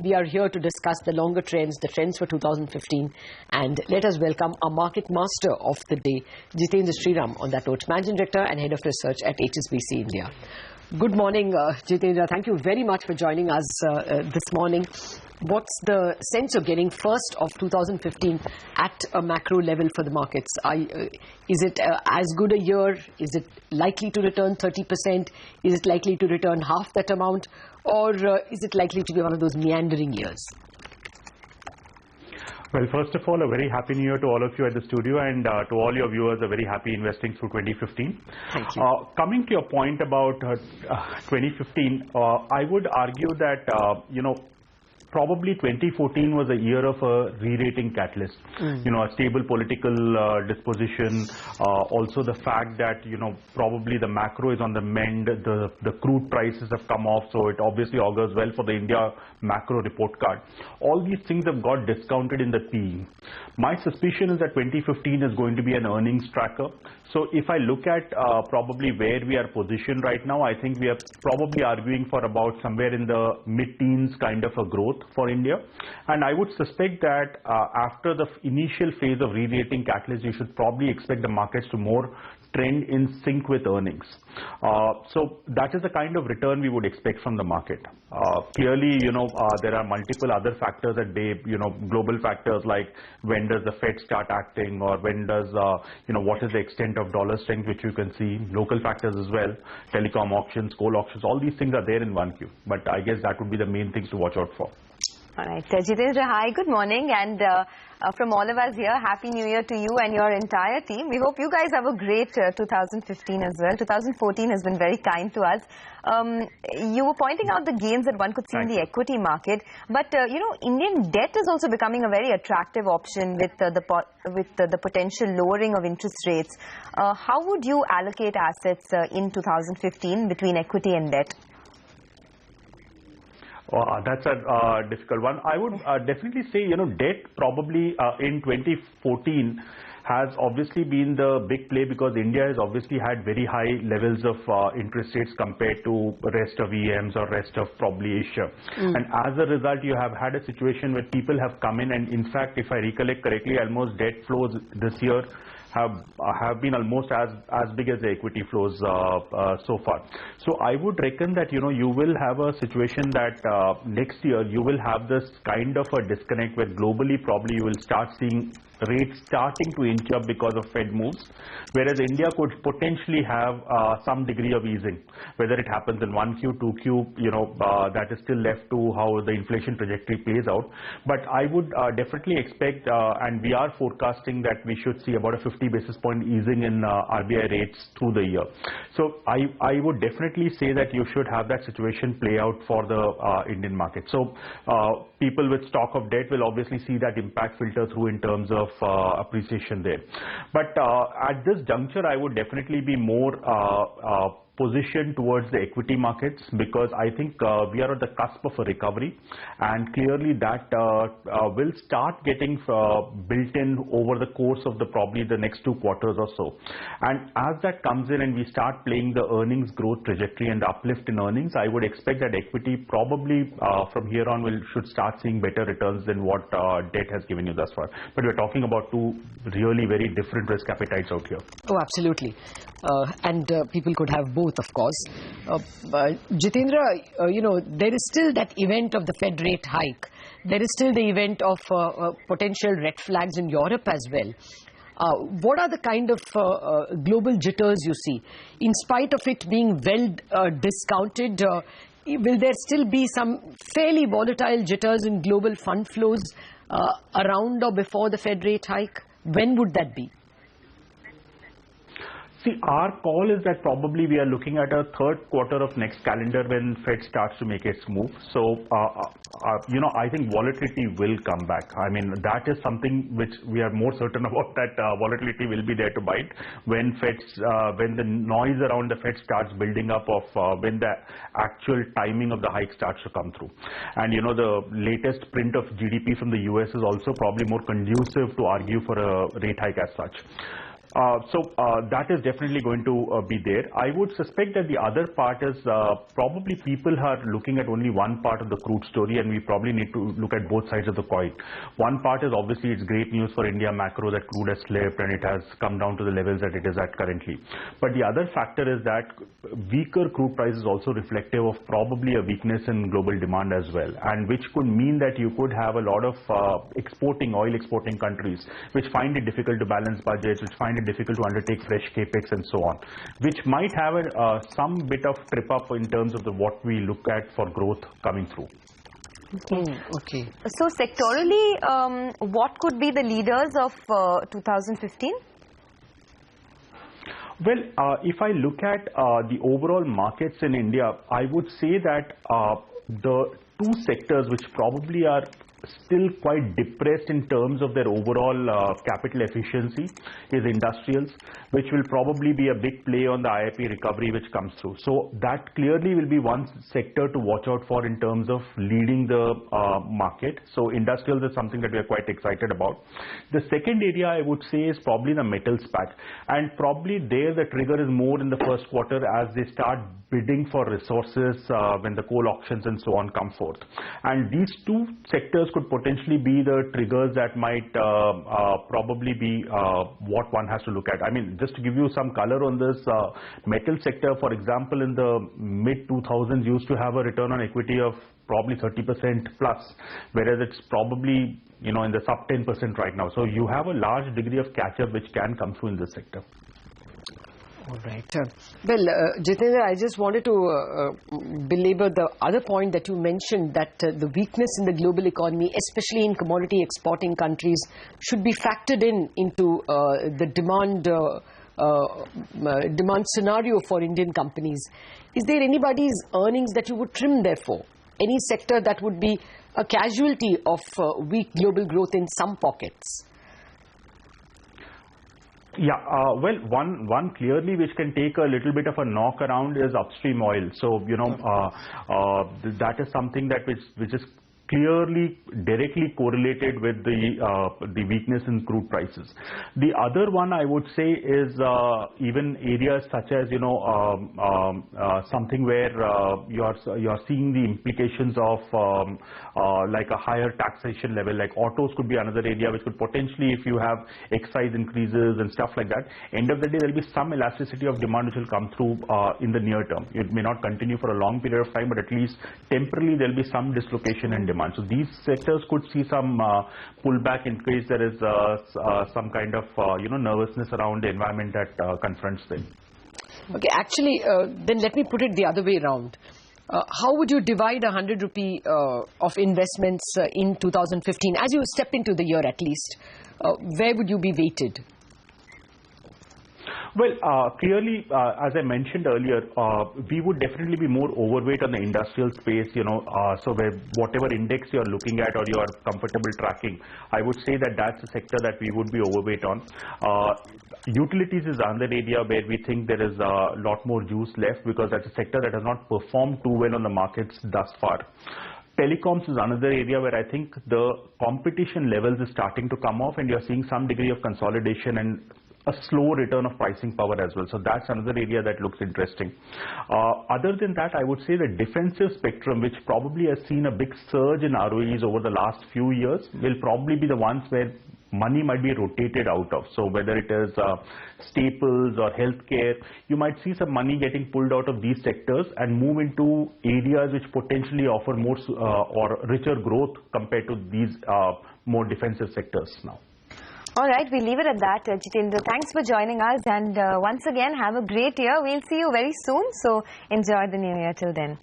We are here to discuss the longer trends, the trends for 2015, and let us welcome our market master of the day, Jitendra Sriram, on that note, Managing Director and Head of Research at HSBC India. Good morning, Jitendra. Thank you very much for joining us this morning. What's the sense you're getting first of 2015 at a macro level for the markets? Is it as good a year? Is it likely to return 30%? Is it likely to return half that amount? Or is it likely to be one of those meandering years? Well, first of all, a very happy new year to all of you at the studio, and to all your viewers, a very happy investing through 2015. Thank you. Coming to your point about 2015, I would argue that, probably 2014 was a year of a re-rating catalyst. A stable political disposition, also the fact that, probably the macro is on the mend, the crude prices have come off, so it obviously augurs well for the India macro report card. All these things have got discounted in the PE. My suspicion is that 2015 is going to be an earnings tracker. So if I look at probably where we are positioned right now, I think we are probably arguing for about somewhere in the mid-teens kind of a growth for India. And I would suspect that after the initial phase of re-rating catalyst, you should probably expect the markets to more trend in sync with earnings. So that is the kind of return we would expect from the market. Clearly, there are multiple other factors at play, global factors like when does the Fed start acting, or when does, what is the extent of dollar strength, which you can see, local factors as well, telecom auctions, coal auctions, all these things are there in 1Q. But I guess that would be the main things to watch out for. All right, Jitendra, hi, good morning, and from all of us here, Happy New Year to you and your entire team. We hope you guys have a great 2015 as well. 2014 has been very kind to us. You were pointing out the gains that one could see in the equity market, but Indian debt is also becoming a very attractive option with the potential lowering of interest rates. How would you allocate assets in 2015 between equity and debt? That's a difficult one. I would definitely say, debt probably in 2014 has obviously been the big play, because India has obviously had very high levels of interest rates compared to the rest of EMs or rest of probably Asia. And as a result, you have had a situation where people have come in, and in fact, if I recollect correctly, almost debt flows this year have been almost as big as the equity flows so far. So I would reckon that you will have a situation that next year you will have this kind of a disconnect where globally probably you will start seeing rates starting to inch up because of Fed moves, whereas India could potentially have some degree of easing. Whether it happens in 1Q, 2Q, that is still left to how the inflation trajectory plays out. But I would definitely expect, and we are forecasting that we should see about a 50 basis point easing in RBI rates through the year. So I would definitely say that you should have that situation play out for the Indian market. So people with stock of debt will obviously see that impact filter through in terms of appreciation there. But at this juncture, I would definitely be more position towards the equity markets, because I think we are at the cusp of a recovery, and clearly that will start getting built in over the course of probably the next 2 quarters or so. And as that comes in and we start playing the earnings growth trajectory and the uplift in earnings, I would expect that equity probably from here on should start seeing better returns than what debt has given you thus far. But we're talking about two really very different risk appetites out here. Oh, absolutely. And people could have both, of course. Jitendra, there is still that event of the Fed rate hike. There is still the event of potential red flags in Europe as well. What are the kind of global jitters you see? In spite of it being well discounted, will there still be some fairly volatile jitters in global fund flows around or before the Fed rate hike? When would that be? See, our call is that probably we are looking at a third quarter of next calendar when Fed starts to make its move. So, I think volatility will come back. I mean, that is something which we are more certain about, that volatility will be there to bite when when the noise around the Fed starts building up of when the actual timing of the hike starts to come through. And, the latest print of GDP from the US is also probably more conducive to argue for a rate hike as such. That is definitely going to be there. I would suspect that the other part is probably people are looking at only one part of the crude story, and we probably need to look at both sides of the coin. One part is obviously it's great news for India macro that crude has slipped and it has come down to the levels that it is at currently. But the other factor is that weaker crude price is also reflective of probably a weakness in global demand as well, and which could mean that you could have a lot of oil exporting countries which find it difficult to balance budgets, which find it difficult to undertake fresh capex and so on, which might have some bit of trip up in terms of what we look at for growth coming through. Okay. So sectorally, what could be the leaders of 2015? Well, if I look at the overall markets in India, I would say that the two sectors which probably are still quite depressed in terms of their overall capital efficiency is industrials, which will probably be a big play on the IIP recovery which comes through. So that clearly will be one sector to watch out for in terms of leading the market. So industrials is something that we are quite excited about. The second area I would say is probably the metals pack, and probably there the trigger is more in the first quarter as they start bidding for resources when the coal auctions and so on come forth. And these two sectors could potentially be the triggers that might probably be what one has to look at. I mean, just to give you some color on this, metal sector, for example, in the mid 2000s used to have a return on equity of probably 30% plus, whereas it's probably in the sub 10% right now. So you have a large degree of catch-up which can come through in this sector. All right. Well, Jitendra, I just wanted to belabor the other point that you mentioned, that the weakness in the global economy, especially in commodity exporting countries, should be factored into the demand scenario for Indian companies. Is there anybody's earnings that you would trim therefore? Any sector that would be a casualty of weak global growth in some pockets? Yeah, well, one clearly which can take a little bit of a knock around is upstream oil. So, that is something that which is clearly directly correlated with the weakness in crude prices. The other one I would say is even areas such as something where you're seeing the implications of like a higher taxation level, like autos could be another area which could potentially, if you have excise increases and stuff like that, end of the day there will be some elasticity of demand which will come through in the near term. It may not continue for a long period of time, but at least temporarily there will be some dislocation in demand. So these sectors could see some pullback in case there is some kind of nervousness around the environment that confronts them. Okay, actually, then let me put it the other way around. How would you divide 100 rupee of investments in 2015? As you step into the year at least, where would you be weighted? Well, clearly, as I mentioned earlier, we would definitely be more overweight on the industrial space, so where whatever index you're looking at or you're comfortable tracking, I would say that that's a sector that we would be overweight on. Utilities is another area where we think there is a lot more juice left, because that's a sector that has not performed too well on the markets thus far. Telecoms is another area where I think the competition levels is starting to come off, and you're seeing some degree of consolidation and a slow return of pricing power as well. So that's another area that looks interesting. Other than that, I would say the defensive spectrum, which probably has seen a big surge in ROEs over the last few years, will probably be the ones where money might be rotated out of. So whether it is staples or healthcare, you might see some money getting pulled out of these sectors and move into areas which potentially offer more or richer growth compared to these more defensive sectors now. All right, we'll leave it at that. Jitendra, thanks for joining us, and once again, have a great year. We'll see you very soon, so enjoy the new year till then.